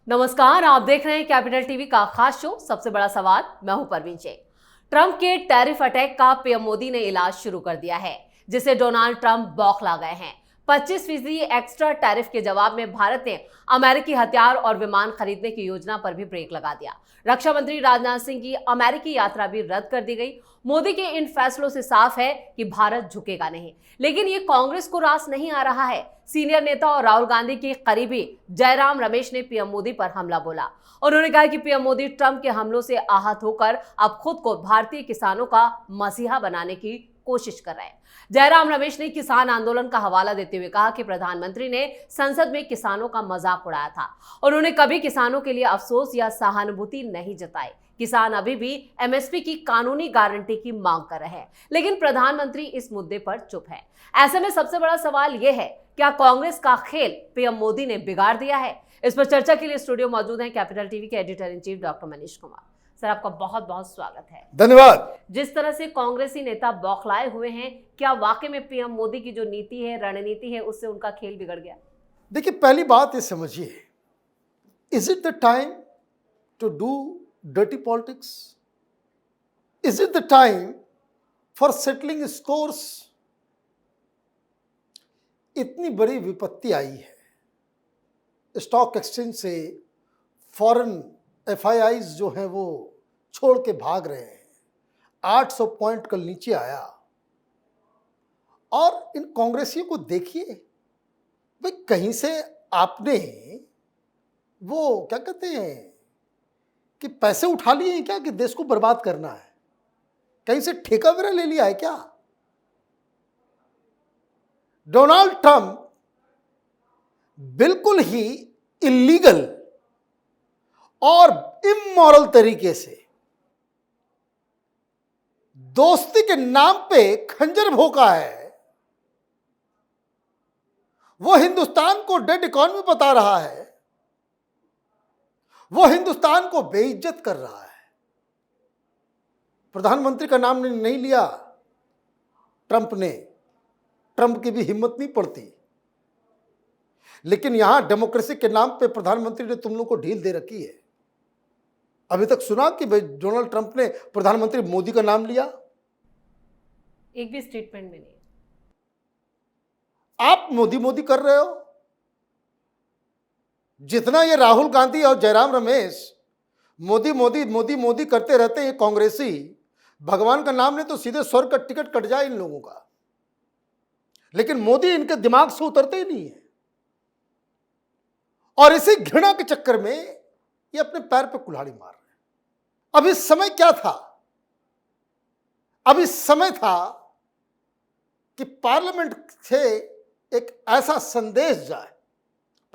नमस्कार, आप देख रहे हैं कैपिटल टीवी का खास शो सबसे बड़ा सवाल। मैं हूं परवीन जैन। ट्रंप के टैरिफ अटैक का पीएम मोदी ने इलाज शुरू कर दिया है, जिसे डोनाल्ड ट्रंप बौखला गए हैं। 25% एक्स्ट्रा टैरिफ के जवाब में भारत ने अमेरिकी हथियार और विमान खरीदने की योजना पर भी ब्रेक लगा दिया। रक्षा मंत्री राजनाथ सिंह की अमेरिकी यात्रा भी रद्द कर दी गई। मोदी के इन फैसलों से साफ है कि भारत झुकेगा नहीं, लेकिन ये कांग्रेस को रास नहीं आ रहा है। सीनियर नेता और राहुल गांधी के करीबी जयराम रमेश ने पीएम मोदी पर हमला बोला। उन्होंने कहा कि पीएम मोदी ट्रंप के हमलों से आहत होकर अब खुद को भारतीय किसानों का मसीहा बनाने की कोशिश कर रहे हैं। जयराम रमेश ने किसान आंदोलन का हवाला देते हुए कहा कि प्रधानमंत्री ने संसद में किसानों का मजाक उड़ाया था। उन्होंने कभी किसानों के लिए अफसोस या सहानुभूति नहीं जताई। किसान अभी भी एमएसपी की कानूनी गारंटी की मांग कर रहे हैं, लेकिन प्रधानमंत्री इस मुद्दे पर चुप है। ऐसे में सबसे बड़ा सवाल यह है, क्या कांग्रेस का खेल पीएम मोदी ने बिगाड़ दिया है? इस पर चर्चा के लिए स्टूडियो मौजूद हैं कैपिटल टीवी के editor in chief doctor Manish Kumar. Sir, आपका बहुत बहुत स्वागत है। धन्यवाद। जिस तरह से कांग्रेसी नेता बौखलाए हुए हैं, क्या वाकई में पीएम मोदी की जो नीति है, रणनीति है, उससे उनका खेल बिगड़ गया? देखिए, पहली बात ये समझिए, is it the time to do dirty politics? Is it the time for settling scores? इतनी बड़ी विपत्ति आई है, स्टॉक एक्सचेंज से फॉरेन एफआईआईज जो हैं वो छोड़ के भाग रहे हैं। 800 पॉइंट कल नीचे आया। और इन कांग्रेसियों को देखिए, भाई कहीं से आपने वो क्या कहते हैं कि पैसे उठा लिए हैं क्या कि देश को बर्बाद करना है? कहीं से ठेका वगैरह ले लिया है क्या? डोनाल्ड ट्रंप बिल्कुल ही इलीगल और इमोरल तरीके से दोस्ती के नाम पे खंजर भोंका है। वो हिंदुस्तान को डेड इकॉनमी बता रहा है, वो हिंदुस्तान को बेइज्जत कर रहा है। प्रधानमंत्री का नाम नहीं लिया ट्रंप ने। ट्रंप की भी हिम्मत नहीं पड़ती, लेकिन यहां डेमोक्रेसी के नाम पे प्रधानमंत्री ने तुम लोग को ढील दे रखी है। अभी तक सुना कि भाई डोनाल्ड ट्रंप ने प्रधानमंत्री मोदी का नाम लिया? एक भी स्टेटमेंट में नहीं। आप मोदी मोदी कर रहे हो। जितना ये राहुल गांधी और जयराम रमेश मोदी मोदी मोदी मोदी करते रहते हैं, ये कांग्रेसी, भगवान का नाम ले तो सीधे स्वर्ग का टिकट कट जाए इन लोगों का। लेकिन मोदी इनके दिमाग से उतरते ही नहीं है, और इसी घृणा के चक्कर में ये अपने पैर पे कुल्हाड़ी मार रहे हैं। अब इस समय क्या था? अब इस समय था कि पार्लियामेंट से एक ऐसा संदेश जाए।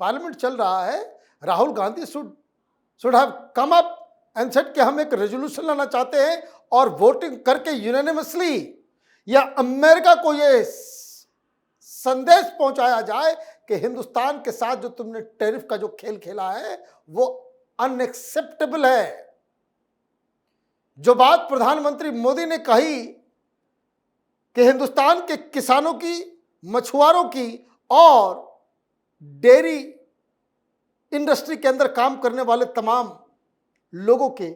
पार्लियामेंट चल रहा है, Rahul Gandhi should have come up and said कि हम एक रेजोल्यूशन लाना चाहते हैं और वोटिंग करके यूनानिमसली या अमेरिका को ये संदेश पहुंचाया जाए कि हिंदुस्तान के साथ जो तुमने टैरिफ का जो खेल खेला है वो अनएक्सेप्टेबल है। जो बात प्रधानमंत्री मोदी ने कही कि हिंदुस्तान के किसानों की, मछुआरों की और डेयरी इंडस्ट्री के अंदर काम करने वाले तमाम लोगों के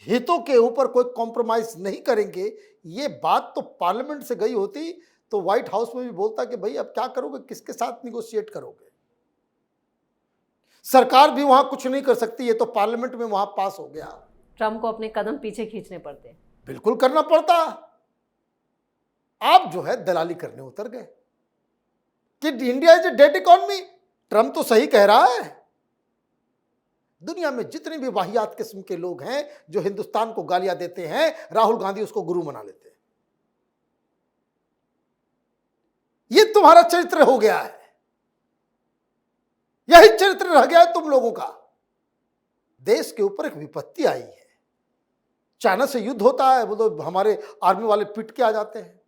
हितों के ऊपर कोई कॉम्प्रोमाइज नहीं करेंगे, ये बात तो पार्लियामेंट से गई होती तो व्हाइट हाउस में भी बोलता कि भाई अब क्या करोगे, किसके साथ निगोशिएट करोगे? सरकार भी वहां कुछ नहीं कर सकती, ये तो पार्लियामेंट में वहां पास हो गया। ट्रंप को अपने कदम पीछे खींचने पड़ते। बिल्कुल करना पड़ता। आप जो है दलाली करने उतर गए कि India is a dead economy. Trump तो सही कह रहा है। दुनिया में जितने भी वाहियात किस्म के लोग हैं जो हिंदुस्तान को गालियां देते हैं, राहुल गांधी उसको गुरु बना लेते हैं। ये तुम्हारा चरित्र हो गया है, यही चरित्र रह गया है तुम लोगों का। देश के ऊपर एक विपत्ति आई है। चाइना से युद्ध होता है, वो तो हमारे आर्मी वाले पिट के आ जाते हैं।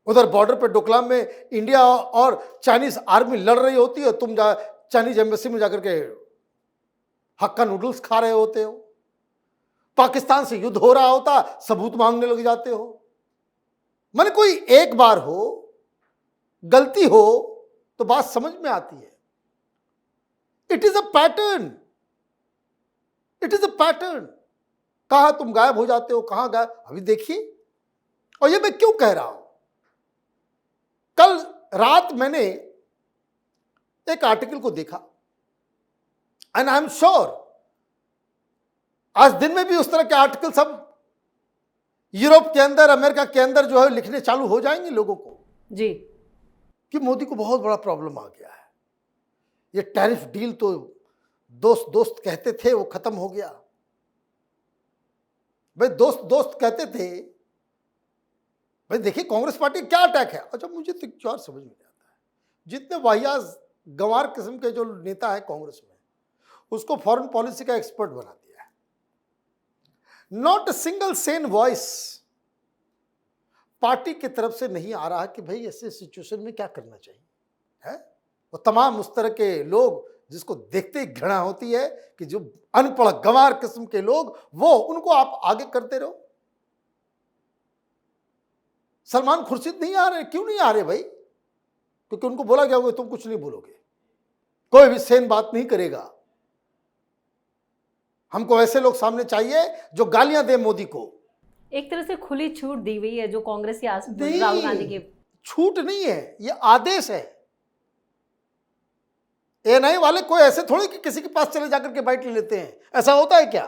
उधर बॉर्डर पे डोकलाम में इंडिया और चाइनीज आर्मी लड़ रही होती है, तुम चाइनीज एम्बेसी में जाकर के हक्का नूडल्स खा रहे होते हो। पाकिस्तान से युद्ध हो रहा होता, सबूत मांगने लग जाते हो। माने कोई एक बार हो, गलती हो तो बात समझ में आती है। It is a pattern, it is a pattern. कहां तुम गायब हो जाते हो, कहां गायब, अभी देखिए। और ये मैं क्यों कह रहा हूं, कल रात मैंने एक आर्टिकल को देखा, एंड आई एम श्योर आज दिन में भी उस तरह के आर्टिकल सब यूरोप के अंदर, अमेरिका के अंदर जो है लिखने चालू हो जाएंगे लोगों को जी, कि मोदी को बहुत बड़ा प्रॉब्लम आ गया है। ये टैरिफ डील तो दोस्त दोस्त कहते थे, वो खत्म हो गया। भाई दोस्त दोस्त कहते थे, भाई देखिए कांग्रेस पार्टी क्या अटैक है। अच्छा, मुझे तो एक और समझ में नहीं आता है, जितने वाहियात गंवार किस्म के जो नेता है कांग्रेस में, उसको फॉरेन पॉलिसी का एक्सपर्ट बना दिया है। Not a single Sen voice party की तरफ से नहीं आ रहा कि भाई ऐसे सिचुएशन में क्या करना चाहिए है। वो तमाम उस तरह के लोग जिसको देखते ही घृणा होती है कि जो अनपढ़ गंवार किस्म के लोग, वो उनको आप आगे करते रहो। सलमान खुर्शीद नहीं आ रहे, क्यों नहीं आ रहे भाई? क्योंकि उनको बोला गया होगा तुम कुछ नहीं बोलोगे, कोई भी सेन बात नहीं करेगा। हमको ऐसे लोग सामने चाहिए जो गालियां दे मोदी को। एक तरह से खुली छूट दी हुई है जो कांग्रेस या नहीं, राहुल गांधी के। छूट नहीं है, ये आदेश है। एएनआई वाले कोई ऐसे थोड़ी कि किसी के पास चले जाकर के बाइट ले लेते हैं, ऐसा होता है क्या?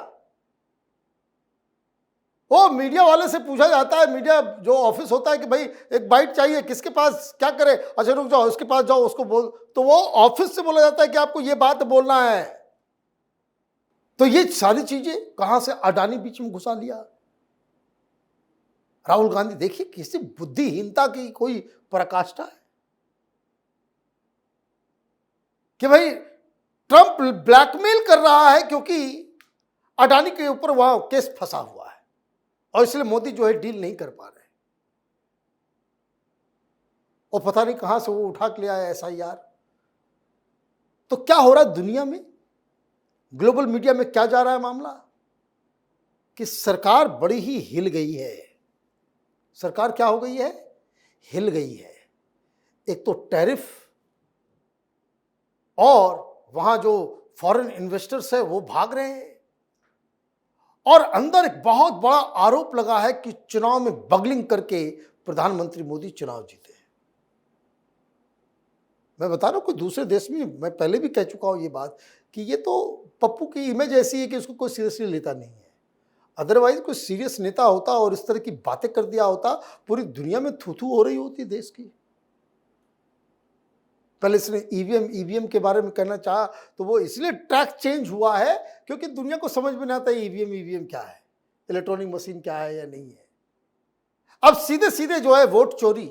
वो मीडिया वाले से पूछा जाता है, मीडिया जो ऑफिस होता है कि भाई एक बाइट चाहिए, किसके पास क्या करे, अच्छा रुक जाओ उसके पास जाओ उसको बोल, तो वो ऑफिस से बोला जाता है कि आपको ये बात बोलना है। तो ये सारी चीजें कहां से अडानी बीच में घुसा लिया। राहुल गांधी देखिए, किसी बुद्धिहीनता की कोई पराकाष्ठा है कि भाई ट्रंप ब्लैकमेल कर रहा है क्योंकि अडानी के ऊपर वहां केस फंसा हुआ है और इसलिए मोदी जो है डील नहीं कर पा रहे। और पता नहीं कहां से वो उठा के ले आया एसआईआर। तो क्या हो रहा है दुनिया में, ग्लोबल मीडिया में क्या जा रहा है मामला कि सरकार बड़ी ही हिल गई है। सरकार क्या हो गई है? हिल गई है। एक तो टैरिफ, और वहां जो फॉरेन इन्वेस्टर्स है वो भाग रहे हैं, और अंदर एक बहुत बड़ा आरोप लगा है कि चुनाव में बगलिंग करके प्रधानमंत्री मोदी चुनाव जीते हैं। मैं बता रहा हूं, कोई दूसरे देश में, मैं पहले भी कह चुका हूं ये बात कि ये तो पप्पू की इमेज ऐसी है कि उसको कोई सीरियसली लेता नहीं है। अदरवाइज कोई सीरियस नेता होता और इस तरह की बातें कर दिया होता, पूरी दुनिया में थू थू हो रही होती देश की। पहले इसने ईवीएम के बारे में कहना चाहा तो वो इसलिए ट्रैक चेंज हुआ है क्योंकि दुनिया को समझ में नहीं आता ईवीएम क्या है, इलेक्ट्रॉनिक मशीन क्या है या नहीं है। अब सीधे सीधे जो है वोट चोरी।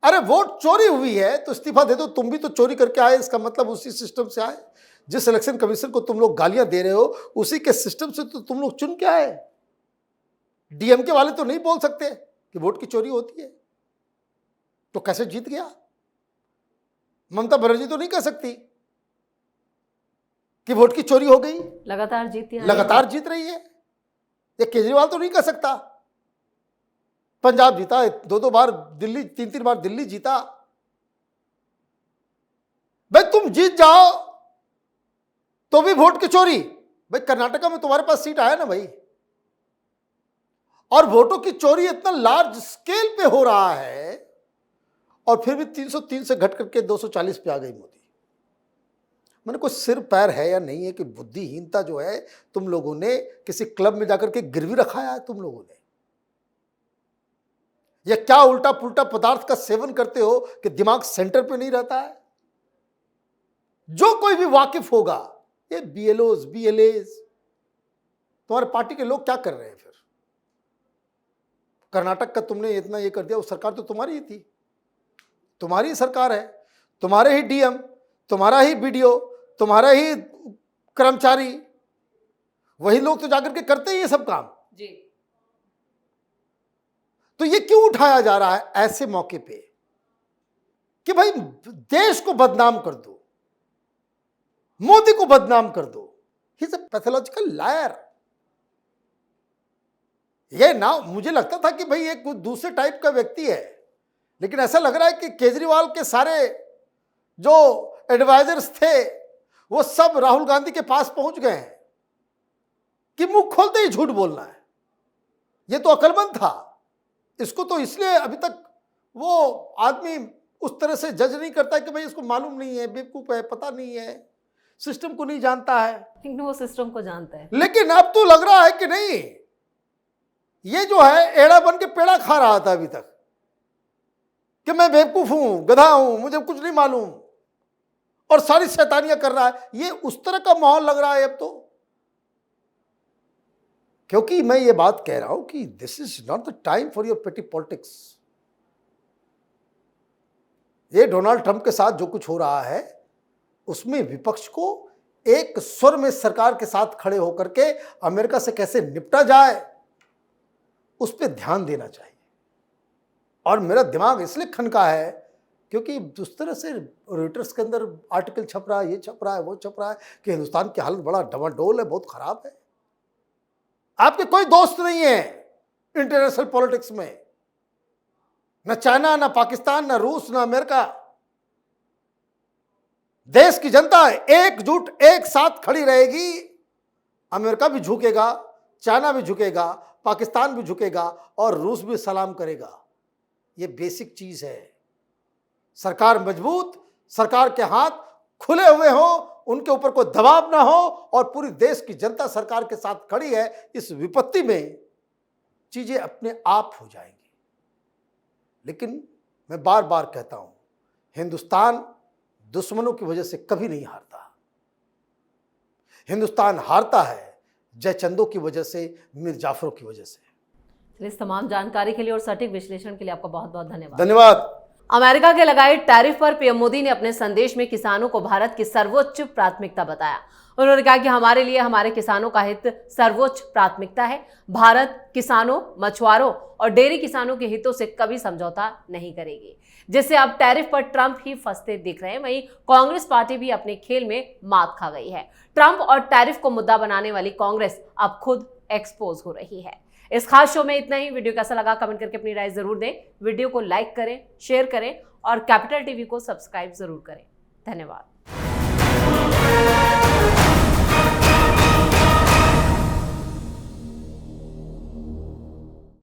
अरे वोट चोरी हुई है तो इस्तीफा दे दो, तुम भी तो चोरी करके आए, इसका मतलब उसी सिस्टम से आए। जिस इलेक्शन कमीशन को तुम लोग गालियां दे रहे हो उसी के सिस्टम से तो तुम लोग चुन के आए। डीएमके वाले तो नहीं बोल सकते कि वोट की चोरी होती है, तो कैसे जीत गया? ममता बनर्जी तो नहीं कह सकती कि वोट की चोरी हो गई, लगातार जीती है, लगातार जीत रही है। ये केजरीवाल तो नहीं कह सकता। पंजाब जीता, दो बार दिल्ली, तीन बार दिल्ली जीता। भाई तुम जीत जाओ तो भी वोट की चोरी। भाई कर्नाटका में तुम्हारे पास सीट आया ना भाई, और वोटों की चोरी इतना लार्ज स्केल पे हो रहा है, और फिर भी 303 से घट करके 240 पे आ गई मोदी। मैंने कोई सिर पैर है या नहीं है कि बुद्धिहीनता जो है तुम लोगों ने किसी क्लब में जाकर के गिरवी रखाया है तुम लोगों ने, या क्या उल्टा पुल्टा पदार्थ का सेवन करते हो कि दिमाग सेंटर पे नहीं रहता है। जो कोई भी वाकिफ होगा, ये बीएलओज बीएलएज, तुम्हारे पार्टी के लोग क्या कर रहे हैं फिर? कर्नाटक का तुमने इतना ये कर दिया, वो सरकार तो तुम्हारी ही थी, तुम्हारी ही सरकार है, तुम्हारे ही डीएम, तुम्हारा ही बीडीओ, तुम्हारा ही कर्मचारी, वही लोग तो जाकर के करते ही ये सब काम जी। तो ये क्यों उठाया जा रहा है ऐसे मौके पे कि भाई देश को बदनाम कर दो, मोदी को बदनाम कर दो। He is a pathological liar. ये ना, मुझे लगता था कि भाई एक दूसरे टाइप का व्यक्ति है, लेकिन ऐसा लग रहा है कि केजरीवाल के सारे जो एडवाइजर्स थे वो सब राहुल गांधी के पास पहुंच गए हैं कि मुंह खोलते ही झूठ बोलना है। ये तो अक्लमंद था। इसको तो इसलिए अभी तक वो आदमी उस तरह से जज नहीं करता कि भाई इसको मालूम नहीं है, बेवकूफ है, पता नहीं है, सिस्टम को नहीं जानता है। लेकिन वो सिस्टम को जानता है। लेकिन अब तो लग रहा है कि नहीं, ये जो है एड़ा बन के पेड़ा खा रहा था अभी तक कि मैं बेवकूफ हूं, गधा हूं, मुझे कुछ नहीं मालूम, और सारी शैतानियां कर रहा है। ये उस तरह का माहौल लग रहा है अब तो। क्योंकि मैं ये बात कह रहा हूं कि this is not the time for your पेटी पॉलिटिक्स। ये डोनाल्ड ट्रंप के साथ जो कुछ हो रहा है उसमें विपक्ष को एक स्वर में सरकार के साथ खड़े होकर के अमेरिका से कैसे निपटा जाए उस पर ध्यान देना चाहिए। और मेरा दिमाग इसलिए खनका है क्योंकि उस तरह से रॉयटर्स के अंदर आर्टिकल छप रहा है, ये छप रहा है, वो छप रहा है कि हिंदुस्तान की हालत बड़ा डमाडोल है, बहुत खराब है। आपके कोई दोस्त नहीं है इंटरनेशनल पॉलिटिक्स में, न चाइना, न पाकिस्तान, न रूस, न अमेरिका। देश की जनता एकजुट एक साथ खड़ी रहेगी। अमेरिका भी झुकेगा, चाइना भी झुकेगा, पाकिस्तान भी झुकेगा और रूस भी सलाम करेगा। ये बेसिक चीज है। सरकार मजबूत, सरकार के हाथ खुले हुए हो, उनके ऊपर कोई दबाव ना हो और पूरी देश की जनता सरकार के साथ खड़ी है, इस विपत्ति में चीजें अपने आप हो जाएंगी। लेकिन मैं बार बार कहता हूं, हिंदुस्तान दुश्मनों की वजह से कभी नहीं हारता। हिंदुस्तान हारता है जयचंदों की वजह से, मीर जाफरों की वजह से। इस तमाम जानकारी के लिए और सटीक विश्लेषण के लिए आपका बहुत बहुत धन्यवाद। धन्यवाद। अमेरिका के लगाए टैरिफ पर पीएम मोदी ने अपने संदेश में किसानों को भारत की सर्वोच्च प्राथमिकता बताया। उन्होंने कहा कि हमारे लिए हमारे किसानों का हित सर्वोच्च प्राथमिकता है। भारत किसानों, मछुआरों और डेयरी किसानों के हितों से कभी समझौता नहीं करेगी। जिससे अब टैरिफ पर ट्रंप ही फंसते दिख रहे हैं, वहीं कांग्रेस पार्टी भी अपने खेल में मात खा गई है। ट्रंप और टैरिफ को मुद्दा बनाने वाली कांग्रेस अब खुद एक्सपोज हो रही है। इस खास शो में इतना ही। वीडियो कैसा लगा कमेंट करके अपनी राय जरूर दें। वीडियो को लाइक करें, शेयर करें और कैपिटल टीवी को सब्सक्राइब जरूर करें। धन्यवाद।